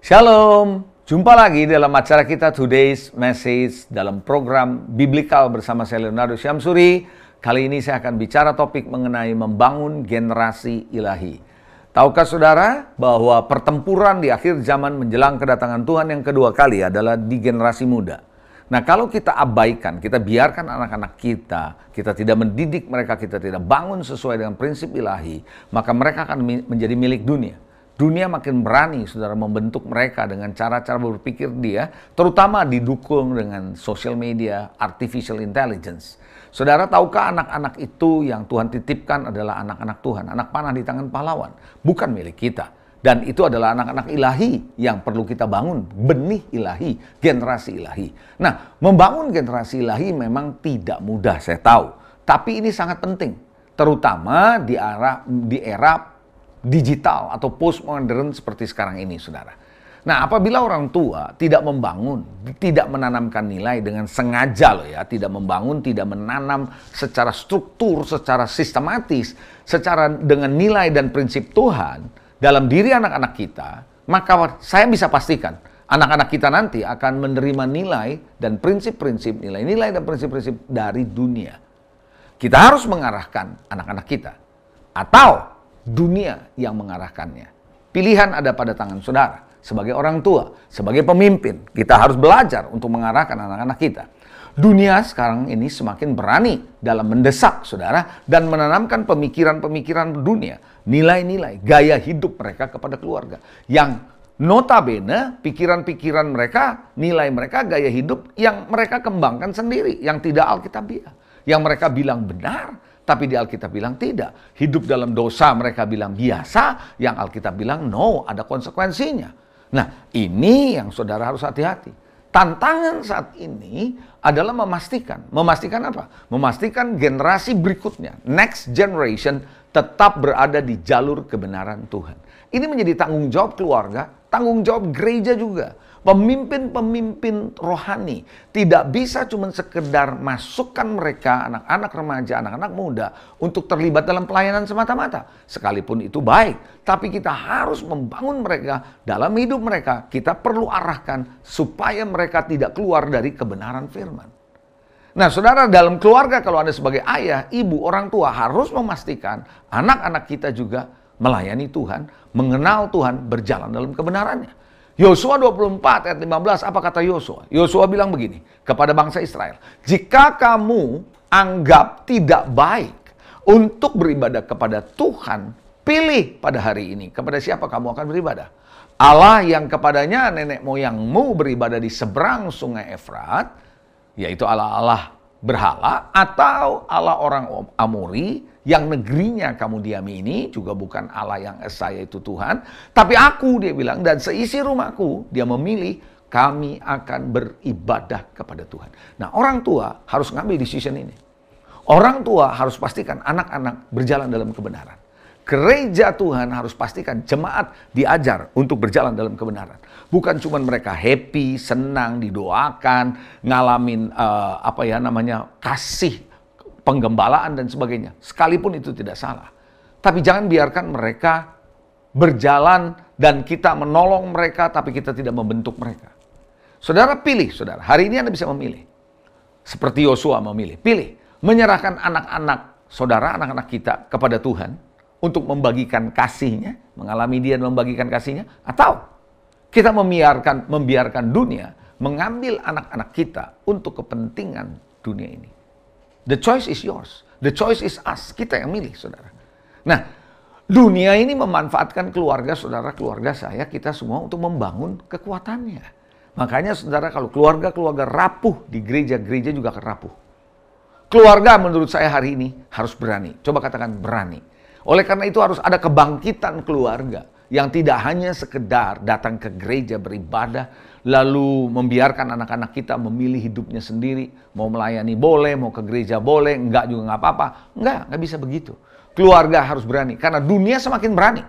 Shalom, jumpa lagi dalam acara kita Today's Message dalam program Biblikal bersama saya Leonardo Syamsuri. Kali ini saya akan bicara topik mengenai membangun generasi ilahi. Tahukah saudara bahwa pertempuran di akhir zaman menjelang kedatangan Tuhan yang kedua kali adalah di generasi muda. Nah, kalau kita abaikan, kita biarkan anak-anak kita tidak mendidik mereka, kita tidak bangun sesuai dengan prinsip ilahi, maka mereka akan menjadi milik dunia. Dunia makin berani, saudara, membentuk mereka dengan cara-cara berpikir dia, terutama didukung dengan social media, artificial intelligence. Saudara, tahukah anak-anak itu yang Tuhan titipkan adalah anak-anak Tuhan, anak panah di tangan pahlawan, bukan milik kita. Dan itu adalah anak-anak ilahi yang perlu kita bangun, benih ilahi, generasi ilahi. Nah, membangun generasi ilahi memang tidak mudah, saya tahu. Tapi ini sangat penting, terutama di era digital atau postmodern seperti sekarang ini, saudara. Nah, apabila orang tua tidak membangun, tidak menanamkan nilai dengan sengaja loh ya, tidak membangun, tidak menanam secara struktur, secara sistematis, secara dengan nilai dan prinsip Tuhan dalam diri anak-anak kita, maka saya bisa pastikan anak-anak kita nanti akan menerima nilai dan prinsip-prinsip, nilai-nilai dan prinsip-prinsip dari dunia. Kita harus mengarahkan anak-anak kita, atau dunia yang mengarahkannya. Pilihan ada pada tangan saudara. Sebagai orang tua, sebagai pemimpin, kita harus belajar untuk mengarahkan anak-anak kita. Dunia sekarang ini semakin berani dalam mendesak saudara dan menanamkan pemikiran-pemikiran dunia, nilai-nilai, gaya hidup mereka kepada keluarga. Yang notabene pikiran-pikiran mereka, nilai mereka, gaya hidup yang mereka kembangkan sendiri, yang tidak alkitabiah. Yang mereka bilang benar, tapi di Alkitab bilang tidak. Hidup dalam dosa mereka bilang biasa, yang Alkitab bilang no, ada konsekuensinya. Nah, ini yang saudara harus hati-hati. Tantangan saat ini adalah memastikan apa? Memastikan generasi berikutnya, next generation, tetap berada di jalur kebenaran Tuhan. Ini menjadi tanggung jawab keluarga, tanggung jawab gereja juga. Pemimpin-pemimpin rohani tidak bisa cuma sekedar masukkan mereka, anak-anak remaja, anak-anak muda, untuk terlibat dalam pelayanan semata-mata. Sekalipun itu baik, tapi kita harus membangun mereka dalam hidup mereka. Kita perlu arahkan supaya mereka tidak keluar dari kebenaran firman. Nah, saudara, dalam keluarga kalau Anda sebagai ayah, ibu, orang tua harus memastikan anak-anak kita juga melayani Tuhan, mengenal Tuhan, berjalan dalam kebenarannya. Yosua 24 ayat 15, apa kata Yosua? Yosua bilang begini kepada bangsa Israel. Jika kamu anggap tidak baik untuk beribadah kepada Tuhan, pilih pada hari ini kepada siapa kamu akan beribadah. Allah yang kepadanya nenek moyangmu beribadah di seberang sungai Efrat, yaitu Allah-Allah berhala, atau Allah orang Amori yang negerinya kamu diami ini juga bukan Allah yang esa, yaitu Tuhan, tapi aku, dia bilang, dan seisi rumahku, dia memilih, kami akan beribadah kepada Tuhan. Nah, orang tua harus ngambil decision ini. Orang tua harus pastikan anak-anak berjalan dalam kebenaran. Gereja Tuhan harus pastikan jemaat diajar untuk berjalan dalam kebenaran. Bukan cuma mereka happy, senang, didoakan, ngalamin kasih, penggembalaan dan sebagainya. Sekalipun itu tidak salah. Tapi jangan biarkan mereka berjalan dan kita menolong mereka tapi kita tidak membentuk mereka. Saudara pilih, saudara. Hari ini Anda bisa memilih. Seperti Yosua memilih. Pilih. Menyerahkan anak-anak saudara, anak-anak kita kepada Tuhan untuk membagikan kasihnya, mengalami dia dan membagikan kasihnya, atau kita membiarkan dunia mengambil anak-anak kita untuk kepentingan dunia ini. The choice is yours. The choice is us. Kita yang milih, saudara. Nah, dunia ini memanfaatkan keluarga, saudara, keluarga saya, kita semua untuk membangun kekuatannya. Makanya, saudara, kalau keluarga-keluarga rapuh di gereja-gereja juga akan rapuh. Keluarga menurut saya hari ini harus berani. Coba katakan berani. Oleh karena itu harus ada kebangkitan keluarga yang tidak hanya sekedar datang ke gereja beribadah, lalu membiarkan anak-anak kita memilih hidupnya sendiri, mau melayani boleh, mau ke gereja boleh, enggak juga enggak apa-apa. Enggak bisa begitu. Keluarga harus berani, karena dunia semakin berani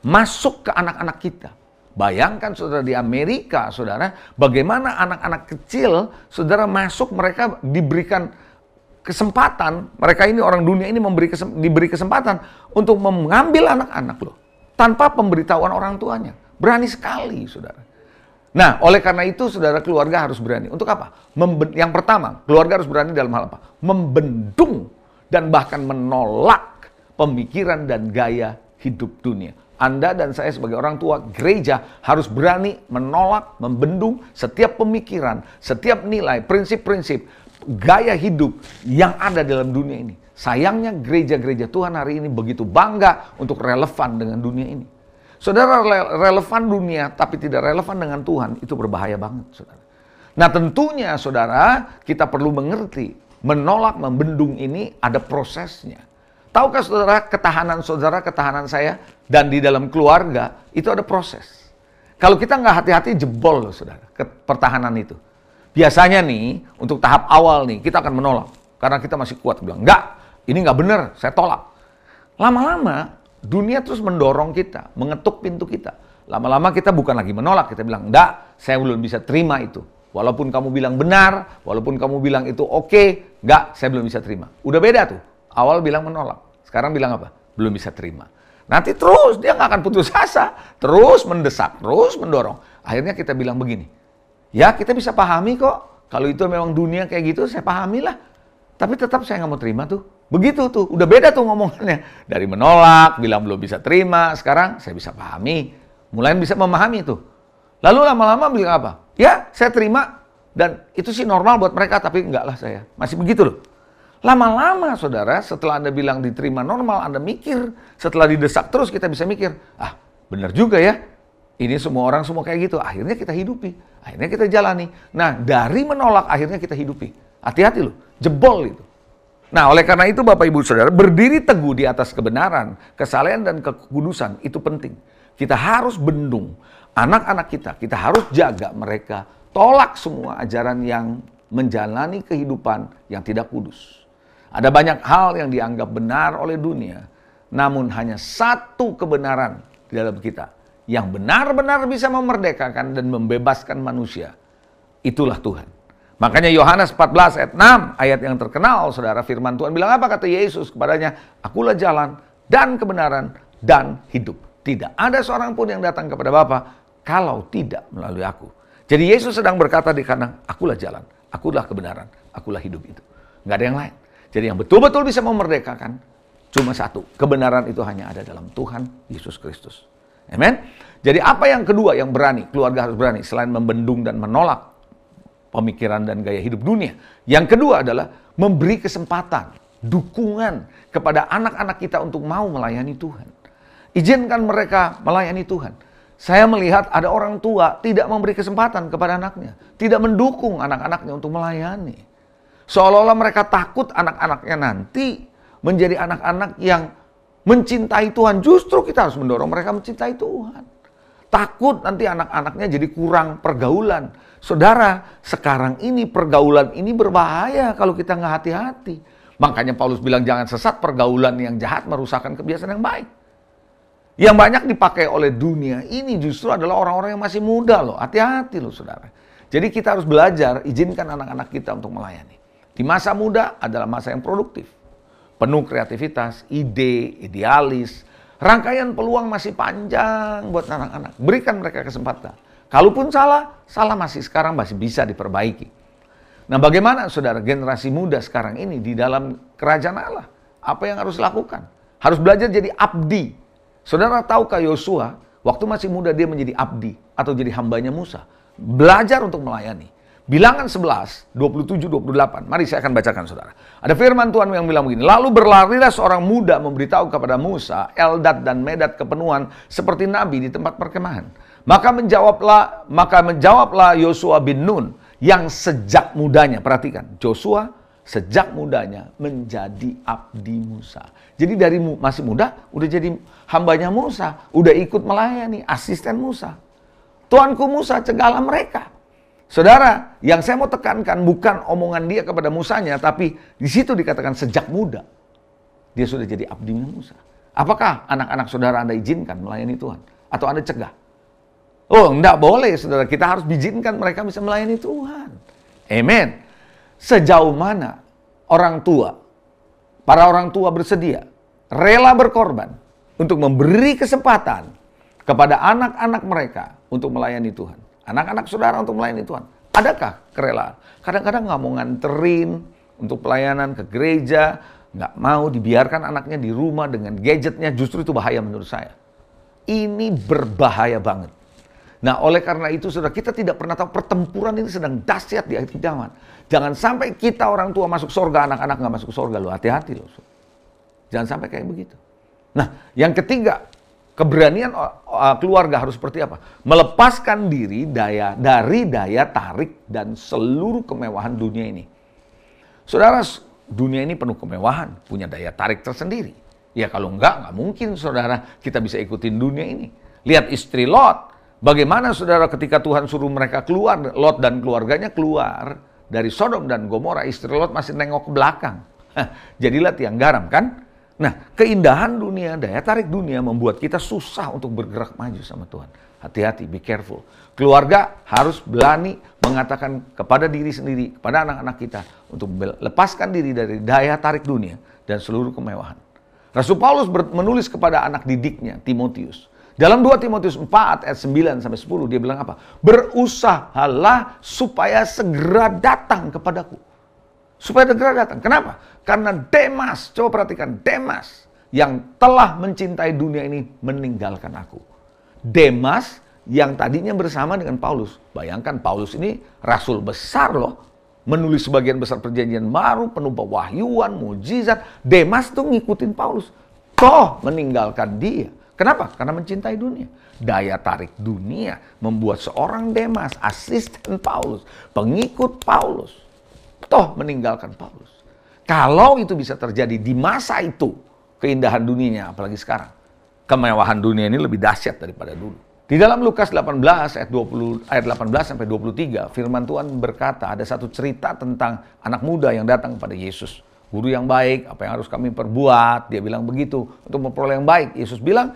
masuk ke anak-anak kita. Bayangkan saudara di Amerika, saudara, bagaimana anak-anak kecil, saudara masuk, mereka diberikan kesempatan, mereka ini orang dunia ini diberi kesempatan untuk mengambil anak-anak loh, tanpa pemberitahuan orang tuanya. Berani sekali, saudara. Nah, oleh karena itu saudara, keluarga harus berani. Untuk apa? Yang pertama, keluarga harus berani dalam hal apa? Membendung dan bahkan menolak pemikiran dan gaya hidup dunia. Anda dan saya sebagai orang tua gereja harus berani menolak, membendung setiap pemikiran, setiap nilai, prinsip-prinsip, gaya hidup yang ada dalam dunia ini. Sayangnya gereja-gereja Tuhan hari ini begitu bangga untuk relevan dengan dunia ini. Saudara, relevan dunia tapi tidak relevan dengan Tuhan, itu berbahaya banget, saudara. Nah, tentunya saudara, kita perlu mengerti, menolak, membendung ini ada prosesnya. Tahukah saudara, ketahanan saya, dan di dalam keluarga, itu ada proses. Kalau kita nggak hati-hati, jebol loh saudara, pertahanan itu. Biasanya nih, untuk tahap awal nih, kita akan menolak. Karena kita masih kuat, bilang, enggak, ini nggak benar, saya tolak. Lama-lama, dunia terus mendorong kita, mengetuk pintu kita. Lama-lama kita bukan lagi menolak, kita bilang, enggak, saya belum bisa terima itu. Walaupun kamu bilang benar, walaupun kamu bilang itu oke, enggak, saya belum bisa terima. Udah beda tuh, awal bilang menolak. Sekarang bilang apa? Belum bisa terima. Nanti terus dia nggak akan putus asa, terus mendesak, terus mendorong. Akhirnya kita bilang begini, ya kita bisa pahami kok, kalau itu memang dunia kayak gitu, saya pahamilah. Tapi tetap saya nggak mau terima tuh. Begitu tuh, udah beda tuh ngomongannya. Dari menolak, bilang belum bisa terima, sekarang saya bisa pahami, mulai bisa memahami tuh. Lalu lama-lama bilang apa? Ya saya terima, dan itu sih normal buat mereka, tapi enggak lah saya. Masih begitu loh. Lama-lama saudara, setelah Anda bilang diterima normal, Anda mikir. Setelah didesak terus kita bisa mikir, ah benar juga ya, ini semua orang semua kayak gitu. Akhirnya kita hidupi, akhirnya kita jalani. Nah, dari menolak akhirnya kita hidupi. Hati-hati loh, jebol itu. Nah, oleh karena itu Bapak Ibu Saudara, berdiri teguh di atas kebenaran, kesalehan dan kekudusan itu penting. Kita harus bendung anak-anak kita harus jaga mereka. Tolak semua ajaran yang menjalani kehidupan yang tidak kudus. Ada banyak hal yang dianggap benar oleh dunia, namun hanya satu kebenaran di dalam kita yang benar-benar bisa memerdekakan dan membebaskan manusia. Itulah Tuhan. Makanya Yohanes 14 ayat 6, ayat yang terkenal, saudara, firman Tuhan bilang apa? Kata Yesus kepadanya, akulah jalan dan kebenaran dan hidup. Tidak ada seorang pun yang datang kepada Bapa kalau tidak melalui aku. Jadi Yesus sedang berkata di kanan, akulah jalan, akulah kebenaran, akulah hidup itu. Nggak ada yang lain. Jadi yang betul-betul bisa memerdekakan cuma satu. Kebenaran itu hanya ada dalam Tuhan Yesus Kristus. Amen. Jadi apa yang kedua yang berani, keluarga harus berani selain membendung dan menolak pemikiran dan gaya hidup dunia. Yang kedua adalah memberi kesempatan, dukungan kepada anak-anak kita untuk mau melayani Tuhan. Izinkan mereka melayani Tuhan. Saya melihat ada orang tua tidak memberi kesempatan kepada anaknya, tidak mendukung anak-anaknya untuk melayani. Seolah-olah mereka takut anak-anaknya nanti menjadi anak-anak yang mencintai Tuhan. Justru kita harus mendorong mereka mencintai Tuhan. Takut nanti anak-anaknya jadi kurang pergaulan. Saudara, sekarang ini pergaulan ini berbahaya kalau kita nggak hati-hati. Makanya Paulus bilang jangan sesat, pergaulan yang jahat merusakkan kebiasaan yang baik. Yang banyak dipakai oleh dunia ini justru adalah orang-orang yang masih muda loh. Hati-hati loh saudara. Jadi kita harus belajar, izinkan anak-anak kita untuk melayani. Di masa muda adalah masa yang produktif. Penuh kreativitas, ide, idealis. Rangkaian peluang masih panjang buat anak-anak. Berikan mereka kesempatan. Kalaupun salah sekarang masih bisa diperbaiki. Nah, bagaimana saudara generasi muda sekarang ini di dalam kerajaan Allah? Apa yang harus dilakukan? Harus belajar jadi abdi. Saudara tahukah Yosua, waktu masih muda dia menjadi abdi atau jadi hambanya Musa. Belajar untuk melayani. Bilangan 11, 27, 28. Mari saya akan bacakan saudara. Ada firman Tuhan yang bilang begini. Lalu berlarilah seorang muda memberitahu kepada Musa, Eldad dan Medad kepenuhan seperti nabi di tempat perkemahan. Maka menjawablah Yosua bin Nun yang sejak mudanya, perhatikan, Yosua sejak mudanya menjadi abdi Musa. Jadi dari masih muda udah jadi hambanya Musa, udah ikut melayani, asisten Musa. Tuanku Musa, cegahlah mereka. Saudara, yang saya mau tekankan bukan omongan dia kepada Musanya, tapi di situ dikatakan sejak muda dia sudah jadi abdinya Musa. Apakah anak-anak saudara Anda izinkan melayani Tuhan? Atau Anda cegah? Oh, enggak boleh saudara, kita harus izinkan mereka bisa melayani Tuhan. Amen. Sejauh mana para orang tua bersedia, rela berkorban untuk memberi kesempatan kepada anak-anak mereka untuk melayani Tuhan. anak-anak saudara untuk melayani Tuhan? Adakah kerelaan? Kadang-kadang nggak mau nganterin untuk pelayanan ke gereja, nggak mau dibiarkan anaknya di rumah dengan gadgetnya, justru itu bahaya menurut saya. Ini berbahaya banget. Nah, oleh karena itu, saudara, kita tidak pernah tahu pertempuran ini sedang dahsyat di akhir zaman. Jangan sampai kita orang tua masuk surga, anak-anak nggak masuk surga loh. Hati-hati loh. Jangan sampai kayak begitu. Nah, yang ketiga, keberanian keluarga harus seperti apa? Melepaskan diri dari daya tarik dan seluruh kemewahan dunia ini. Saudara, dunia ini penuh kemewahan, punya daya tarik tersendiri. Ya kalau enggak mungkin saudara kita bisa ikutin dunia ini. Lihat istri Lot. Bagaimana saudara ketika Tuhan suruh mereka keluar, Lot dan keluarganya keluar dari Sodom dan Gomora, istri Lot masih nengok ke belakang. Jadilah tiang garam kan? Nah, keindahan dunia, daya tarik dunia membuat kita susah untuk bergerak maju sama Tuhan. Hati-hati, be careful. Keluarga harus berani mengatakan kepada diri sendiri, kepada anak-anak kita, untuk lepaskan diri dari daya tarik dunia dan seluruh kemewahan. Rasul Paulus menulis kepada anak didiknya, Timotius. Dalam 2 Timotius 4 ayat 9 sampai 10 dia bilang apa? Berusahalah supaya segera datang kepadaku. Supaya segera datang. Kenapa? Karena Demas, coba perhatikan, Demas yang telah mencintai dunia ini meninggalkan aku. Demas yang tadinya bersama dengan Paulus. Bayangkan Paulus ini rasul besar loh. Menulis sebagian besar perjanjian baru, penuh pewahyuan, mujizat. Demas tuh ngikutin Paulus. Toh meninggalkan dia. Kenapa? Karena mencintai dunia. Daya tarik dunia membuat seorang Demas, asisten Paulus, pengikut Paulus, toh meninggalkan Paulus. Kalau itu bisa terjadi di masa itu, keindahan dunianya, apalagi sekarang, kemewahan dunia ini lebih dahsyat daripada dulu. Di dalam Lukas 18 ayat 18 sampai 23, firman Tuhan berkata, ada satu cerita tentang anak muda yang datang kepada Yesus. Guru yang baik, apa yang harus kami perbuat? Dia bilang begitu, untuk memperoleh yang baik. Yesus bilang,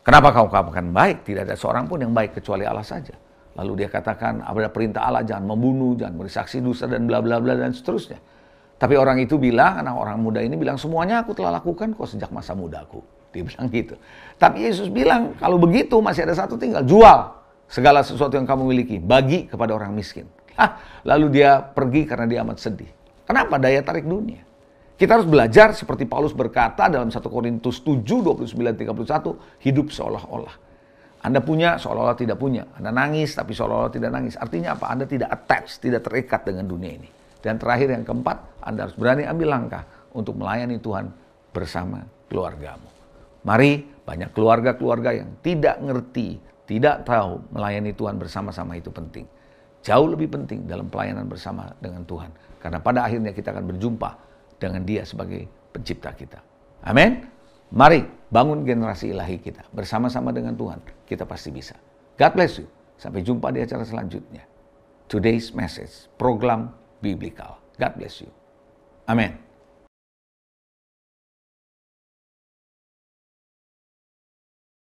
kenapa kau katakan baik? Tidak ada seorang pun yang baik kecuali Allah saja. Lalu dia katakan, ada perintah Allah, jangan membunuh, jangan bersaksi dusta, dan bla bla bla, dan seterusnya. Tapi orang itu bilang, anak orang muda ini bilang, semuanya aku telah lakukan kok sejak masa mudaku. Dia bilang gitu. Tapi Yesus bilang, kalau begitu masih ada satu tinggal, jual segala sesuatu yang kamu miliki, bagi kepada orang miskin. Lalu dia pergi karena dia amat sedih. Kenapa? Daya tarik dunia. Kita harus belajar seperti Paulus berkata dalam 1 Korintus 7, 29-31, hidup seolah-olah. Anda punya, seolah-olah tidak punya. Anda nangis, tapi seolah-olah tidak nangis. Artinya apa? Anda tidak attached, tidak terikat dengan dunia ini. Dan terakhir yang keempat, Anda harus berani ambil langkah untuk melayani Tuhan bersama keluargamu. Mari, banyak keluarga-keluarga yang tidak ngerti, tidak tahu melayani Tuhan bersama-sama itu penting. Jauh lebih penting dalam pelayanan bersama dengan Tuhan. Karena pada akhirnya kita akan berjumpa dengan Dia sebagai pencipta kita. Amin. Mari bangun generasi ilahi kita. Bersama-sama dengan Tuhan, kita pasti bisa. God bless you. Sampai jumpa di acara selanjutnya. Today's Message, program Biblical. God bless you. Amin.